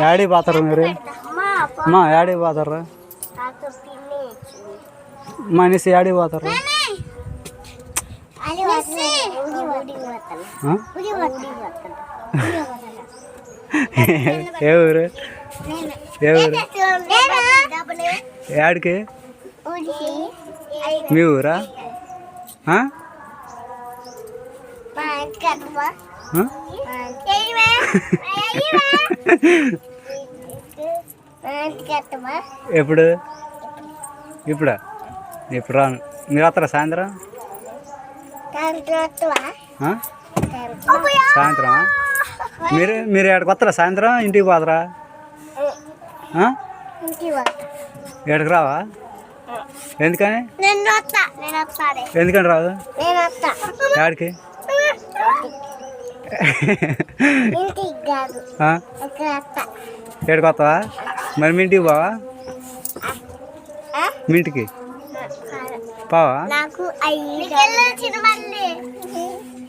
యాడికి పోతారు మీరు? అమ్మా యాడికి పోతారు? మనిషి యాడికి పోతారు? ఏ ఊరు? ఏ ఊరు? యాడికి? మీ ఊరా? ఎప్పుడు? ఇప్పుడా? ఇప్పుడు రాను. మీరు వస్తారా సాయంత్రం? సాయంత్రం మీరు ఎక్కడికి వస్తారా సాయంత్రం? ఇంటికి పోతారా? ఎక్కడికి రావా? ఎందుకని? ఎందుకని రాదు? ఎక్కడికి? ఎక్కడికి వస్తావా? మరి మీ ఇంటికి పోవా? మీ ఇంటికి పోవా?